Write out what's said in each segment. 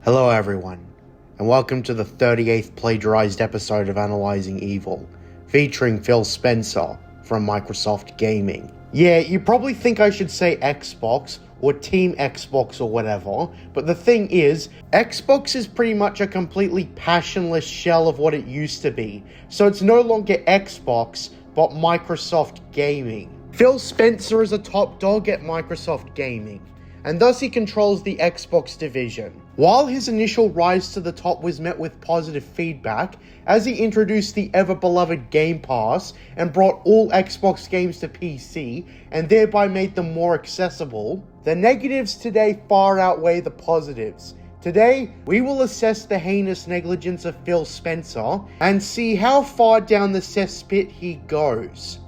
Hello everyone, and welcome to the 38th plagiarized episode of Analyzing Evil, featuring Phil Spencer from Microsoft Gaming. Yeah, you probably think I should say Xbox, or Team Xbox or whatever, but the thing is, Xbox is pretty much a completely passionless shell of what it used to be, so it's no longer Xbox, but Microsoft Gaming. Phil Spencer is a top dog at Microsoft Gaming, and thus he controls the Xbox division. While his initial rise to the top was met with positive feedback, as he introduced the ever-beloved Game Pass and brought all Xbox games to PC, and thereby made them more accessible, the negatives today far outweigh the positives. Today, we will assess the heinous negligence of Phil Spencer and see how far down the cesspit he goes.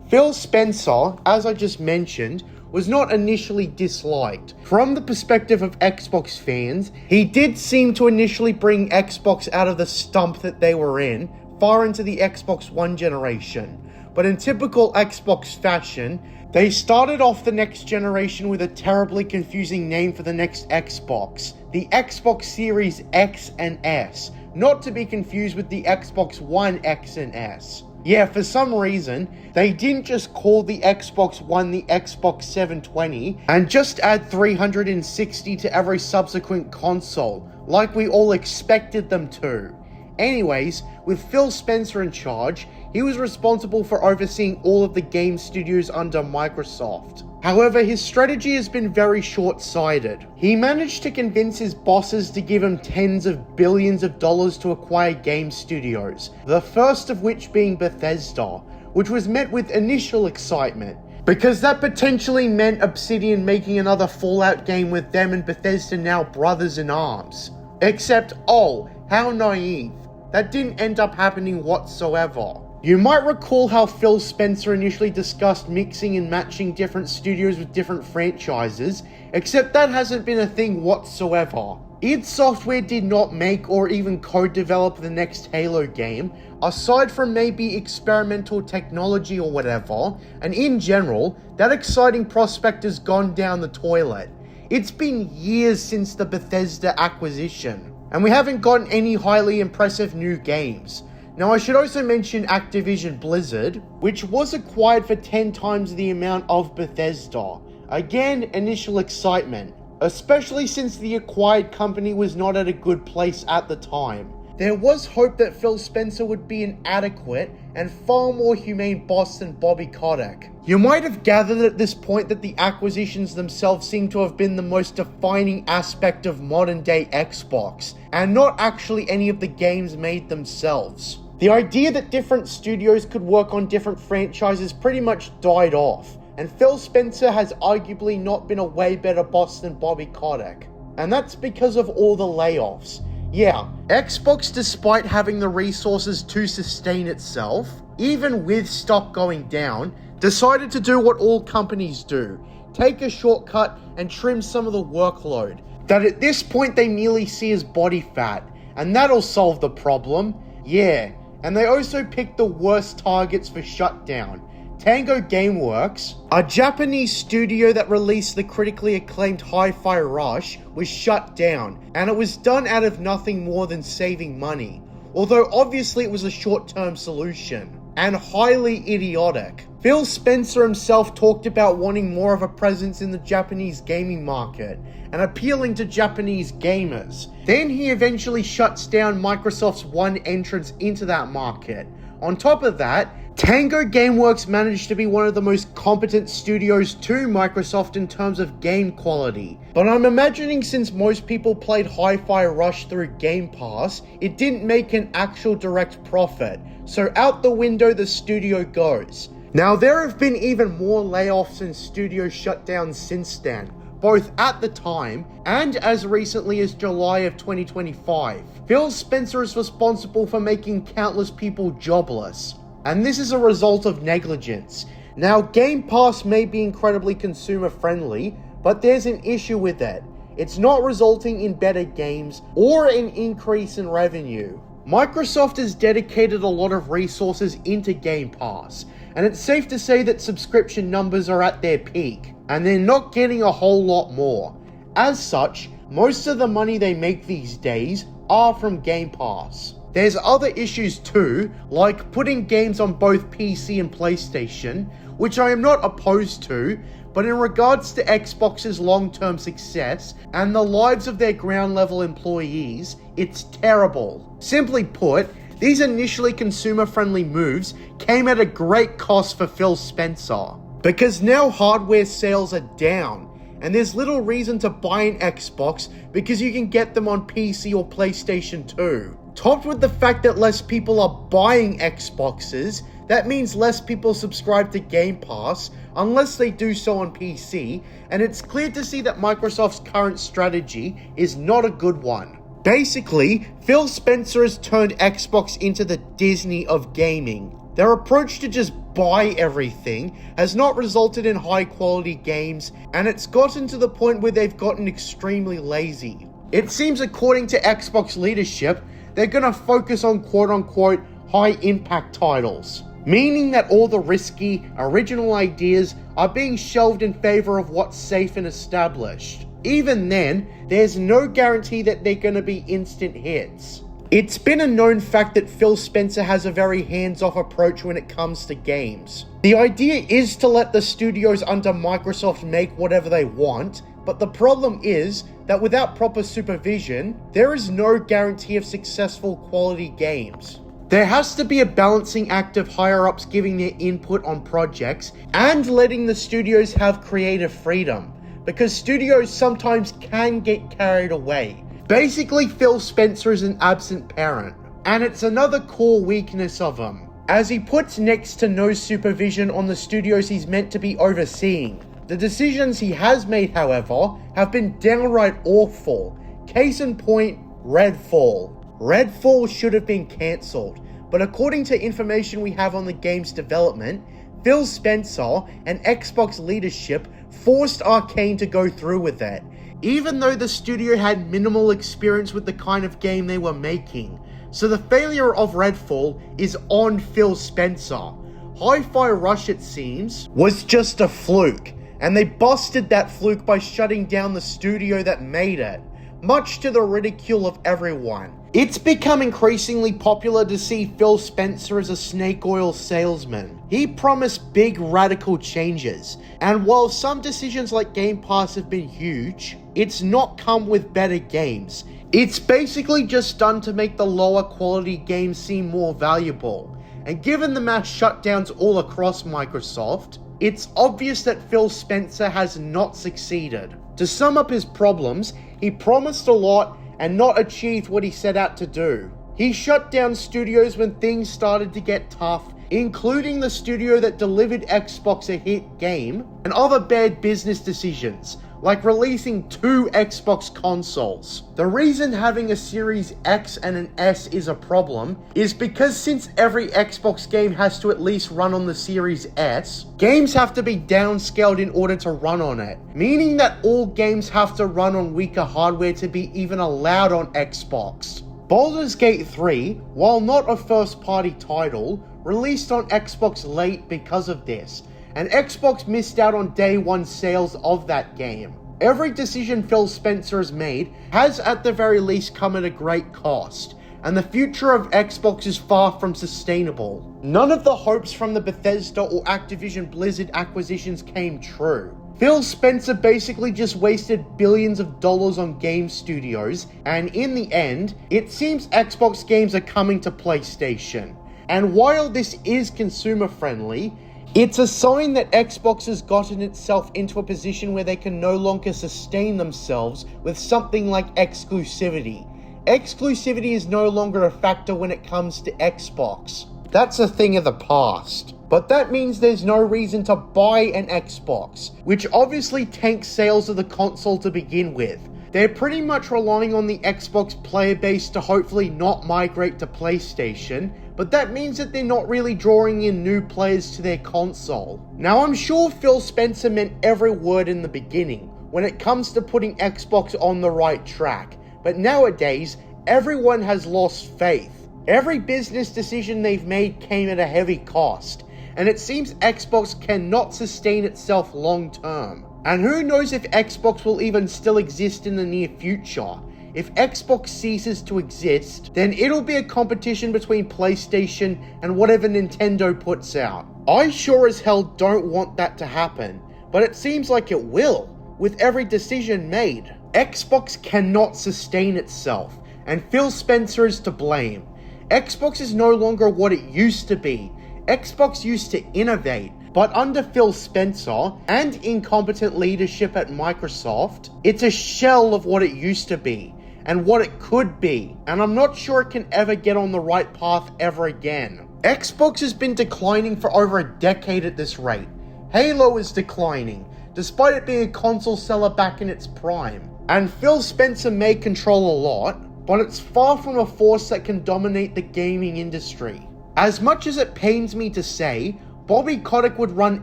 Phil Spencer, as I just mentioned, was not initially disliked. From the perspective of Xbox fans, he did seem to initially bring Xbox out of the stump that they were in, far into the Xbox One generation. But in typical Xbox fashion, they started off the next generation with a terribly confusing name for the next Xbox, the Xbox Series X and S, not to be confused with the Xbox One X and S. Yeah, for some reason, they didn't just call the Xbox One the Xbox 720 and just add 360 to every subsequent console, like we all expected them to. Anyways, with Phil Spencer in charge, he was responsible for overseeing all of the game studios under Microsoft. However, his strategy has been very short-sighted. He managed to convince his bosses to give him tens of billions of dollars to acquire game studios, the first of which being Bethesda, which was met with initial excitement, because that potentially meant Obsidian making another Fallout game with them and Bethesda now brothers in arms. Except, oh, how naive. That didn't end up happening whatsoever. You might recall how Phil Spencer initially discussed mixing and matching different studios with different franchises, except that hasn't been a thing whatsoever. id Software did not make or even co-develop the next Halo game, aside from maybe experimental technology or whatever, and in general, that exciting prospect has gone down the toilet. It's been years since the Bethesda acquisition, and we haven't gotten any highly impressive new games. Now, I should also mention Activision Blizzard, which was acquired for 10 times the amount of Bethesda. Again, initial excitement, especially since the acquired company was not at a good place at the time. There was hope that Phil Spencer would be an adequate and far more humane boss than Bobby Kotick. You might have gathered at this point that the acquisitions themselves seem to have been the most defining aspect of modern day Xbox, and not actually any of the games made themselves. The idea that different studios could work on different franchises pretty much died off, and Phil Spencer has arguably not been a way better boss than Bobby Kotick. And that's because of all the layoffs. Yeah, Xbox, despite having the resources to sustain itself, even with stock going down, decided to do what all companies do, take a shortcut and trim some of the workload that at this point they merely see as body fat, and that'll solve the problem. Yeah, and they also picked the worst targets for shutdown. Tango Gameworks, a Japanese studio that released the critically acclaimed Hi-Fi Rush, was shut down, and it was done out of nothing more than saving money, although obviously it was a short-term solution, and highly idiotic. Phil Spencer himself talked about wanting more of a presence in the Japanese gaming market, and appealing to Japanese gamers. Then he eventually shuts down Microsoft's one entrance into that market. On top of that, Tango Gameworks managed to be one of the most competent studios to Microsoft in terms of game quality. But I'm imagining since most people played Hi-Fi Rush through Game Pass, it didn't make an actual direct profit. So out the window the studio goes. Now there have been even more layoffs and studio shutdowns since then, both at the time and as recently as July of 2025. Phil Spencer is responsible for making countless people jobless. And this is a result of negligence. Now, Game Pass may be incredibly consumer friendly, but there's an issue with it. It's not resulting in better games or an increase in revenue. Microsoft has dedicated a lot of resources into Game Pass, and it's safe to say that subscription numbers are at their peak. and they're not getting a whole lot more. As such, most of the money they make these days are from Game Pass. There's other issues too, like putting games on both PC and PlayStation, which I am not opposed to, but in regards to Xbox's long-term success and the lives of their ground-level employees, it's terrible. Simply put, these initially consumer-friendly moves came at a great cost for Phil Spencer, because now hardware sales are down, and there's little reason to buy an Xbox because you can get them on PC or PlayStation 2. Topped with the fact that less people are buying Xboxes, that means less people subscribe to Game Pass unless they do so on PC, and it's clear to see that Microsoft's current strategy is not a good one. Basically, Phil Spencer has turned Xbox into the Disney of gaming. Their approach to just buy everything has not resulted in high quality games, and it's gotten to the point where they've gotten extremely lazy. It seems according to Xbox leadership, they're gonna focus on quote-unquote high-impact titles, meaning that all the risky, original ideas are being shelved in favor of what's safe and established. Even then, there's no guarantee that they're gonna be instant hits. It's been a known fact that Phil Spencer has a very hands-off approach when it comes to games. The idea is to let the studios under Microsoft make whatever they want, but the problem is that without proper supervision, there is no guarantee of successful quality games. There has to be a balancing act of higher-ups giving their input on projects and letting the studios have creative freedom, because studios sometimes can get carried away. Basically, Phil Spencer is an absent parent, and it's another core weakness of him, as he puts next to no supervision on the studios he's meant to be overseeing. The decisions he has made, however, have been downright awful. Case in point, Redfall. Redfall should have been cancelled, but according to information we have on the game's development, Phil Spencer and Xbox leadership forced Arcane to go through with it, even though the studio had minimal experience with the kind of game they were making. So the failure of Redfall is on Phil Spencer. Hi-Fi Rush, it seems, was just a fluke, and they busted that fluke by shutting down the studio that made it, much to the ridicule of everyone. It's become increasingly popular to see Phil Spencer as a snake oil salesman. He promised big radical changes, and while some decisions like Game Pass have been huge, it's not come with better games. It's basically just done to make the lower quality games seem more valuable. And given the mass shutdowns all across Microsoft, it's obvious that Phil Spencer has not succeeded. To sum up his problems, he promised a lot and not achieved what he set out to do. He shut down studios when things started to get tough, including the studio that delivered Xbox a hit game, and other bad business decisions, like releasing 2 Xbox consoles. The reason having a Series X and an S is a problem is because since every Xbox game has to at least run on the Series S, games have to be downscaled in order to run on it, meaning that all games have to run on weaker hardware to be even allowed on Xbox. Baldur's Gate 3, while not a first-party title, released on Xbox late because of this, and Xbox missed out on day one sales of that game. Every decision Phil Spencer has made has at the very least come at a great cost, and the future of Xbox is far from sustainable. None of the hopes from the Bethesda or Activision Blizzard acquisitions came true. Phil Spencer basically just wasted billions of dollars on game studios, and in the end, it seems Xbox games are coming to PlayStation. And while this is consumer friendly, it's a sign that Xbox has gotten itself into a position where they can no longer sustain themselves with something like exclusivity. Exclusivity is no longer a factor when it comes to Xbox. That's a thing of the past. But that means there's no reason to buy an Xbox, which obviously tanks sales of the console to begin with. They're pretty much relying on the Xbox player base to hopefully not migrate to PlayStation, but that means that they're not really drawing in new players to their console. Now, I'm sure Phil Spencer meant every word in the beginning when it comes to putting Xbox on the right track, but nowadays, everyone has lost faith. Every business decision they've made came at a heavy cost, and it seems Xbox cannot sustain itself long term. And who knows if Xbox will even still exist in the near future. If Xbox ceases to exist, then it'll be a competition between PlayStation and whatever Nintendo puts out. I sure as hell don't want that to happen, but it seems like it will, with every decision made. Xbox cannot sustain itself, and Phil Spencer is to blame. Xbox is no longer what it used to be. Xbox used to innovate, but under Phil Spencer and incompetent leadership at Microsoft, it's a shell of what it used to be and what it could be, and I'm not sure it can ever get on the right path ever again. Xbox has been declining for over a decade at this rate. Halo is declining, despite it being a console seller back in its prime. And Phil Spencer may control a lot, but it's far from a force that can dominate the gaming industry. As much as it pains me to say, Bobby Kotick would run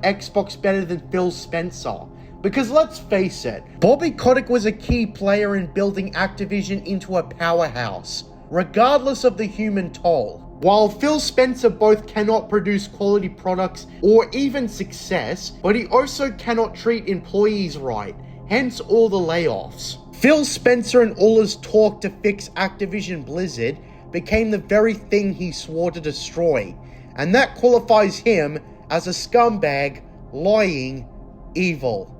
Xbox better than Phil Spencer. Because let's face it, Bobby Kotick was a key player in building Activision into a powerhouse, regardless of the human toll. While Phil Spencer both cannot produce quality products or even success, but he also cannot treat employees right, hence all the layoffs. Phil Spencer and all his talk to fix Activision Blizzard became the very thing he swore to destroy, and that qualifies him as a scumbag, lying, evil.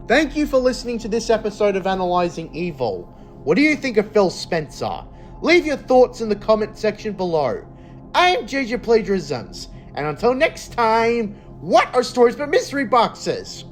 Thank you for listening to this episode of Analyzing Evil. What do you think of Phil Spencer? Leave your thoughts in the comment section below. I'm JJ Plagiarisms, and until next time, what are stories but mystery boxes?